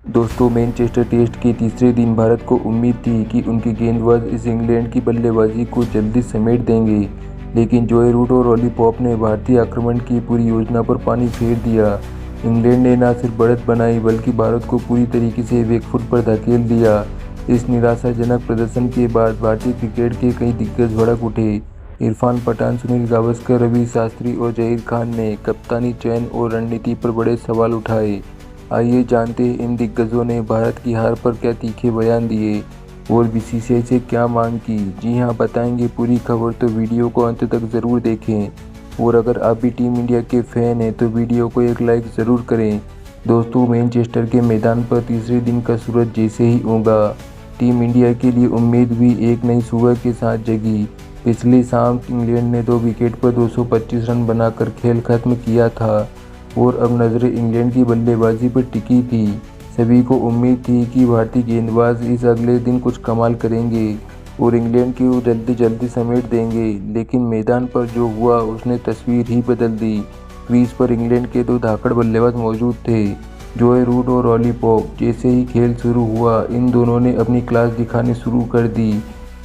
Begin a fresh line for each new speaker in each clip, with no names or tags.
दोस्तों, Manchester test के तीसरे दिन भारत को उम्मीद थी कि उनके गेंदबाज इस इंग्लैंड की बल्लेबाजी को जल्दी समेट देंगे, लेकिन जोए रूट और ओली पॉप ने भारतीय आक्रमण की पूरी योजना पर पानी फेर दिया। इंग्लैंड ने न सिर्फ बढ़त बनाई बल्कि भारत को पूरी तरीके से बैकफुट पर धकेल दिया। इस निराशाजनक प्रदर्शन के बाद भारतीय क्रिकेट के कई दिग्गज भड़क उठे। इरफान पठान, सुनील गावस्कर, रवि शास्त्री और जहीर खान ने कप्तानी चयन और रणनीति पर बड़े सवाल उठाए। आइए जानते हैं इन दिग्गजों ने भारत की हार पर क्या तीखे बयान दिए और बीसीसीआई से क्या मांग की। जी हां, बताएंगे पूरी खबर, तो वीडियो को अंत तक ज़रूर देखें। और अगर आप भी टीम इंडिया के फैन हैं तो वीडियो को एक लाइक ज़रूर करें। दोस्तों, मैनचेस्टर के मैदान पर तीसरे दिन का सूरज जैसे ही उगा, टीम इंडिया के लिए उम्मीद भी एक नई सुबह के साथ जगी। पिछली शाम इंग्लैंड ने 2 विकेट पर 225 रन बनाकर खेल खत्म किया था और अब नज़रें इंग्लैंड की बल्लेबाजी पर टिकी थी। सभी को उम्मीद थी कि भारतीय गेंदबाज इस अगले दिन कुछ कमाल करेंगे और इंग्लैंड को जल्दी समेट देंगे, लेकिन मैदान पर जो हुआ उसने तस्वीर ही बदल दी। क्रीज पर इंग्लैंड के 2 धाकड़ बल्लेबाज मौजूद थे, जोए रूट और ओली पॉप। जैसे ही खेल शुरू हुआ, इन दोनों ने अपनी क्लास दिखानी शुरू कर दी।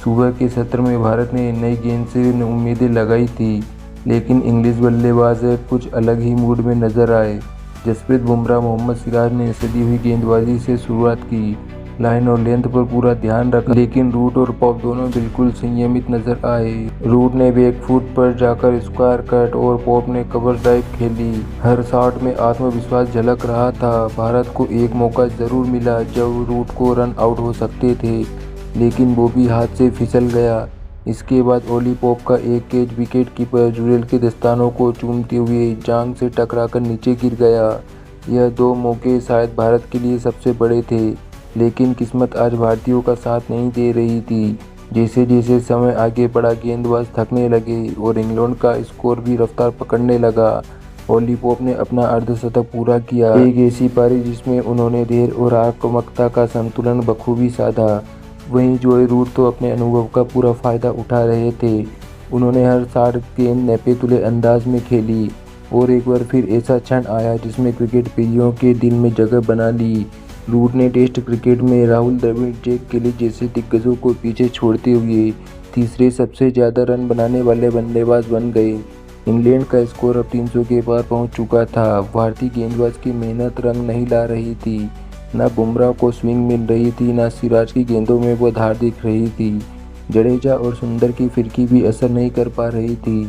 सुबह के सत्र में भारत ने नई गेंद से उम्मीदें लगाई थी, लेकिन इंग्लिश बल्लेबाज कुछ अलग ही मूड में नजर आए। जसप्रीत बुमराह, मोहम्मद सिराज ने सदी हुई गेंदबाजी से शुरुआत की, लाइन और लेंथ पर पूरा ध्यान रखा, लेकिन रूट और पॉप दोनों बिल्कुल संयमित नजर आए। रूट ने बैकफुट पर जाकर स्क्वायर कट और पॉप ने कवर ड्राइव खेली। हर शॉट में आत्मविश्वास झलक रहा था। भारत को एक मौका जरूर मिला जब रूट को रन आउट हो सकते थे, लेकिन वो भी हाथ से फिसल गया। इसके बाद ओली पॉप का एक कैच विकेट कीपर जुरेल के दस्तानों को चूमते हुए जांग से टकराकर नीचे गिर गया। यह 2 मौके शायद भारत के लिए सबसे बड़े थे, लेकिन किस्मत आज भारतीयों का साथ नहीं दे रही थी। जैसे जैसे समय आगे बढ़ा, गेंदबाज थकने लगे और इंग्लैंड का स्कोर भी रफ्तार पकड़ने लगा। ओली पॉप ने अपना अर्धशतक पूरा किया, एक ऐसी पारी जिसमें उन्होंने धैर्य और आक्रामकता का संतुलन बखूबी साधा। वहीं जोए रूट तो अपने अनुभव का पूरा फायदा उठा रहे थे। उन्होंने हर 60 गेंद नपे-तुले अंदाज में खेली और एक बार फिर ऐसा क्षण आया जिसमें क्रिकेट प्रेमियों के दिल में जगह बना ली। रूट ने टेस्ट क्रिकेट में राहुल द्रविड़, जैक कैलिस जैसे दिग्गजों को पीछे छोड़ते हुए तीसरे सबसे ज़्यादा रन बनाने वाले बल्लेबाज बन गए। इंग्लैंड का स्कोर अब 300 के पार पहुंच चुका था। भारतीय गेंदबाज की मेहनत रंग नहीं ला रही थी। न बुमराह को स्विंग मिल रही थी, न सिराज की गेंदों में वो धार दिख रही थी। जडेजा और सुंदर की फिरकी भी असर नहीं कर पा रही थी।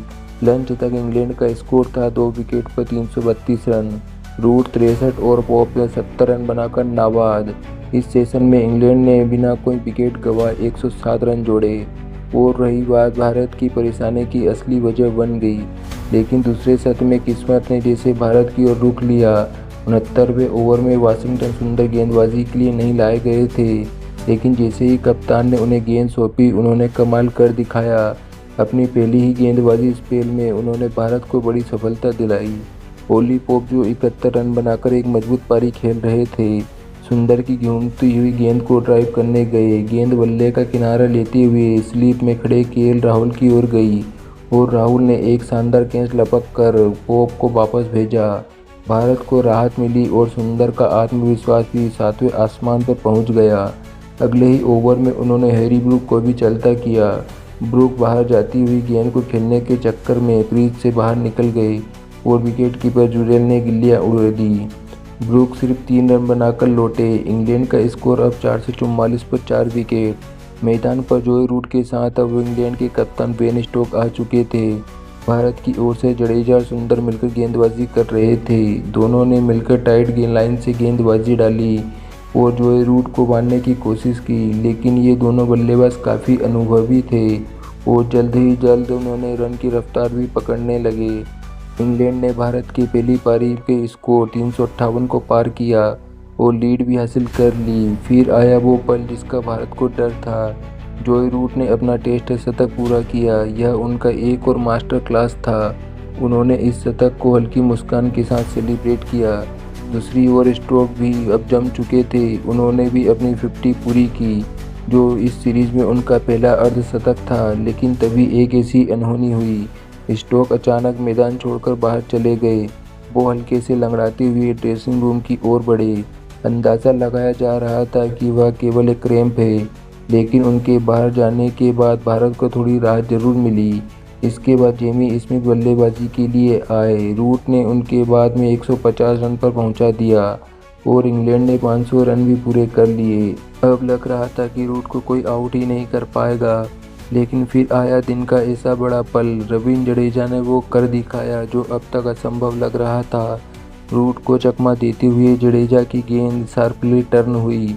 लंच तक इंग्लैंड का स्कोर था 2 विकेट पर 332 रन। रूट 63 और पॉप ने 70 रन बनाकर नाबाद। इस सेशन में इंग्लैंड ने बिना कोई विकेट गंवाए 107 रन जोड़े। और रही बात भारत की परेशानी की असली वजह बन गई, लेकिन दूसरे सत्र में किस्मत ने जैसे भारत की ओर रुख लिया। 69वें ओवर में वाशिंगटन सुंदर गेंदबाजी के लिए नहीं लाए गए थे, लेकिन जैसे ही कप्तान ने उन्हें गेंद सौंपी, उन्होंने कमाल कर दिखाया। अपनी पहली ही गेंदबाजी स्पेल में उन्होंने भारत को बड़ी सफलता दिलाई। ओली पॉप जो 71 रन बनाकर एक मजबूत पारी खेल रहे थे, सुंदर की घूमती हुई गेंद को ड्राइव करने गए। गेंद बल्ले का किनारा लेते हुए स्लीप में खड़े केएल राहुल की ओर गई और राहुल ने एक शानदार कैच लपक कर पॉप को वापस भेजा। भारत को राहत मिली और सुंदर का आत्मविश्वास भी 7वें आसमान पर पहुंच गया। अगले ही ओवर में उन्होंने हैरी ब्रूक को भी चलता किया। ब्रूक बाहर जाती हुई गेंद को खेलने के चक्कर में क्रीज से बाहर निकल गए और विकेट कीपर जुरेल ने गिल्लियां उड़ा दी। ब्रूक सिर्फ 3 रन बनाकर लौटे। इंग्लैंड का स्कोर अब 444 पर 4 विकेट। मैदान पर जोए रूट के साथ अब इंग्लैंड के कप्तान बेन स्टोक्स आ चुके थे। भारत की ओर से जडेजा और सुंदर मिलकर गेंदबाजी कर रहे थे। दोनों ने मिलकर टाइट गेंद लाइन से गेंदबाजी डाली और जोए रूट को बांधने की कोशिश की, लेकिन ये दोनों बल्लेबाज काफ़ी अनुभवी थे और जल्द उन्होंने रन की रफ्तार भी पकड़ने लगे। इंग्लैंड ने भारत की पहली पारी के स्कोर 358 को पार किया और लीड भी हासिल कर ली। फिर आया वो पल जिसका भारत को डर था। जोए रूट ने अपना टेस्ट शतक पूरा किया। यह उनका एक और मास्टर क्लास था। उन्होंने इस शतक को हल्की मुस्कान के साथ सेलिब्रेट किया। दूसरी ओर स्टोक्स भी अब जम चुके थे। उन्होंने भी अपनी 50 पूरी की, जो इस सीरीज में उनका पहला अर्धशतक था। लेकिन तभी एक ऐसी अनहोनी हुई। स्टोक्स अचानक मैदान छोड़कर बाहर चले गए। वो हल्के से लंगड़ाते हुए ड्रेसिंग रूम की ओर बढ़े। अंदाज़ा लगाया जा रहा था कि वह केवल एक क्रैम्प है, लेकिन उनके बाहर जाने के बाद भारत को थोड़ी राहत जरूर मिली। इसके बाद जेमी स्मिथ बल्लेबाजी के लिए आए। रूट ने उनके बाद में 150 रन पर पहुंचा दिया और इंग्लैंड ने 500 रन भी पूरे कर लिए। अब लग रहा था कि रूट को कोई आउट ही नहीं कर पाएगा, लेकिन फिर आया दिन का ऐसा बड़ा पल। रवींद्र जडेजा ने वो कर दिखाया जो अब तक असंभव लग रहा था। रूट को चकमा देते हुए जडेजा की गेंद शार्पली टर्न हुई।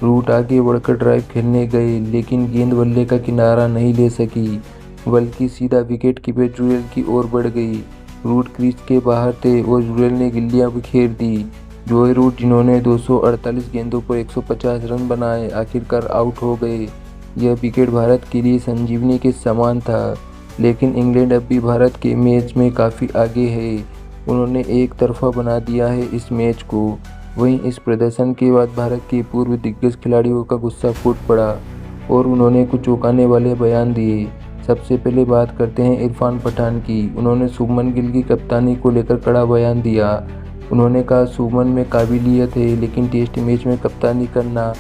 रूट आगे बढ़कर ड्राइव खेलने गए, लेकिन गेंद बल्ले का किनारा नहीं ले सकी, बल्कि सीधा विकेट कीपर जुरेल की ओर बढ़ गई। रूट क्रीज के बाहर थे और जुरेल ने गिल्लियां बिखेर दी। जोए रूट, जिन्होंने 248 गेंदों पर 150 रन बनाए, आखिरकार आउट हो गए। यह विकेट भारत के लिए संजीवनी के समान था, लेकिन इंग्लैंड अब भी भारत के मैच में काफ़ी आगे है। उन्होंने एक तरफा बना दिया है इस मैच को। वहीं इस प्रदर्शन के बाद भारत के पूर्व दिग्गज खिलाड़ियों का गुस्सा फूट पड़ा और उन्होंने कुछ चौंकाने वाले बयान दिए। सबसे पहले बात करते हैं इरफान पठान की। उन्होंने शुभमन गिल की कप्तानी को लेकर कड़ा बयान दिया। उन्होंने कहा, शुभमन में काबिलियत है, लेकिन टेस्ट मैच में कप्तानी करना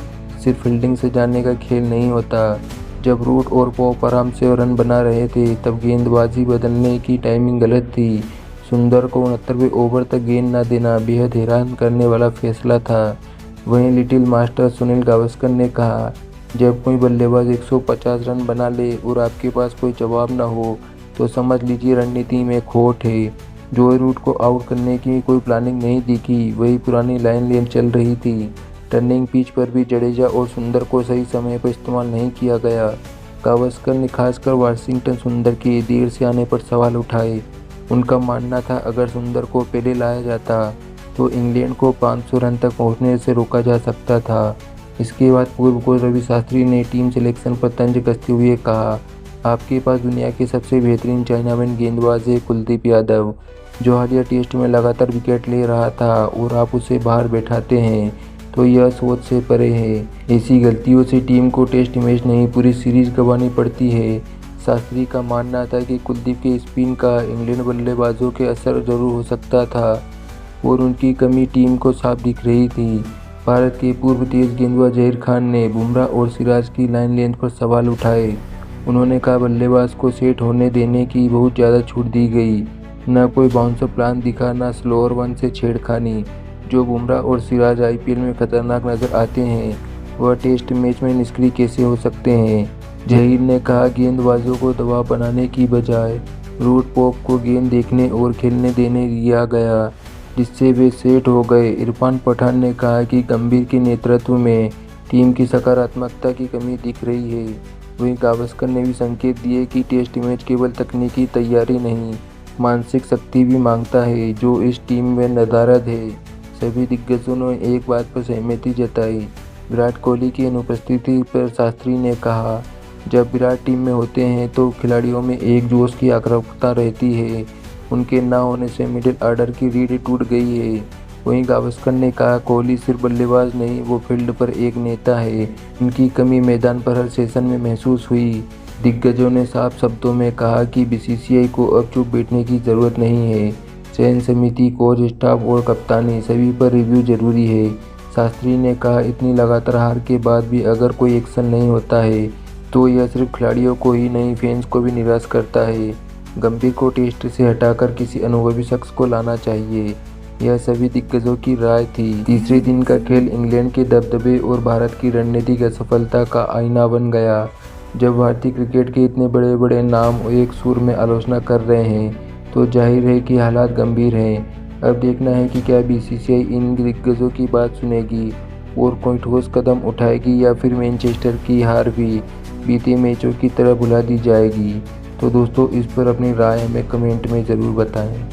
सिर्फ फील्डिंग से जाने का खेल नहीं होता। जब रूट और पॉप आराम से रन बना रहे थे, तब गेंदबाजी बदलने की टाइमिंग गलत थी। सुंदर को 69वें ओवर तक गेंद न देना बेहद हैरान करने वाला फैसला था। वहीं लिटिल मास्टर सुनील गावस्कर ने कहा, जब कोई बल्लेबाज 150 रन बना ले और आपके पास कोई जवाब न हो, तो समझ लीजिए रणनीति में खोट है। जोए रूट को आउट करने की कोई प्लानिंग नहीं दिखी, वही पुरानी लाइन लेन चल रही थी। टर्निंग पिच पर भी जडेजा और सुंदर को सही समय पर इस्तेमाल नहीं किया गया। गावस्कर ने खासकर वाशिंगटन सुंदर के देर से आने पर सवाल उठाए। उनका मानना था, अगर सुंदर को पहले लाया जाता तो इंग्लैंड को 500 रन तक पहुंचने से रोका जा सकता था। इसके बाद पूर्व कोच रवि शास्त्री ने टीम सिलेक्शन पर तंज कसते हुए कहा, आपके पास दुनिया के सबसे बेहतरीन चाइनामैन गेंदबाज है कुलदीप यादव, जो हालिया टेस्ट में लगातार विकेट ले रहा था, और आप उसे बाहर बैठाते हैं तो यह सोच से परे है। ऐसी गलतियों से टीम को टेस्ट मैच नहीं, पूरी सीरीज गंवानी पड़ती है। शास्त्री का मानना था कि कुलदीप के स्पिन का इंग्लैंड बल्लेबाजों के असर जरूर हो सकता था और उनकी कमी टीम को साफ दिख रही थी। भारत के पूर्व तेज गेंदबाज जहीर खान ने बुमराह और सिराज की लाइन लेंथ पर सवाल उठाए। उन्होंने कहा, बल्लेबाज को सेट होने देने की बहुत ज़्यादा छूट दी गई। न कोई बाउंसर प्लान दिखा, न स्लोअर वन से छेड़खानी। जो बुमराह और सिराज आईपीएल में खतरनाक नजर आते हैं, वह टेस्ट मैच में निष्क्रिय कैसे हो सकते हैं। जहीर ने कहा, गेंदबाजों को दबाव बनाने की बजाय रूट पॉप को गेंद देखने और खेलने देने दिया गया, जिससे वे सेट हो गए। इरफान पठान ने कहा कि गंभीर के नेतृत्व में टीम की सकारात्मकता की कमी दिख रही है। वहीं गावस्कर ने भी संकेत दिए कि टेस्ट मैच केवल तकनीकी तैयारी नहीं, मानसिक शक्ति भी मांगता है, जो इस टीम में नदारद है। सभी दिग्गजों ने एक बात पर सहमति जताई। विराट कोहली की अनुपस्थिति पर शास्त्री ने कहा, जब विराट टीम में होते हैं तो खिलाड़ियों में एक जोश की आक्रामकता रहती है। उनके न होने से मिडिल ऑर्डर की रीढ़ टूट गई है। वहीं गावस्कर ने कहा, कोहली सिर्फ बल्लेबाज नहीं, वो फील्ड पर एक नेता है। उनकी कमी मैदान पर हर सेशन में महसूस हुई। दिग्गजों ने साफ शब्दों में कहा कि बीसीसीआई को अब चुप बैठने की ज़रूरत नहीं है। चयन समिति, कोच स्टाफ और कप्तानी, सभी पर रिव्यू जरूरी है। शास्त्री ने कहा, इतनी लगातार हार के बाद भी अगर कोई एक्शन नहीं होता है तो यह सिर्फ खिलाड़ियों को ही नहीं, फैंस को भी निराश करता है। गंभीर को टेस्ट से हटाकर किसी अनुभवी शख्स को लाना चाहिए। यह सभी दिग्गजों की राय थी। तीसरे दिन का खेल इंग्लैंड के दबदबे और भारत की रणनीतिक असफलता का आईना बन गया। जब भारतीय क्रिकेट के इतने बड़े बड़े नाम एक सुर में आलोचना कर रहे हैं, तो जाहिर है कि हालात गंभीर हैं। अब देखना है कि क्या बीसीसीआई इन दिग्गजों की बात सुनेगी और कोई ठोस कदम उठाएगी, या फिर मैनचेस्टर की हार भी बीते मैचों की तरह भुला दी जाएगी। तो दोस्तों, इस पर अपनी राय हमें कमेंट में ज़रूर बताएं।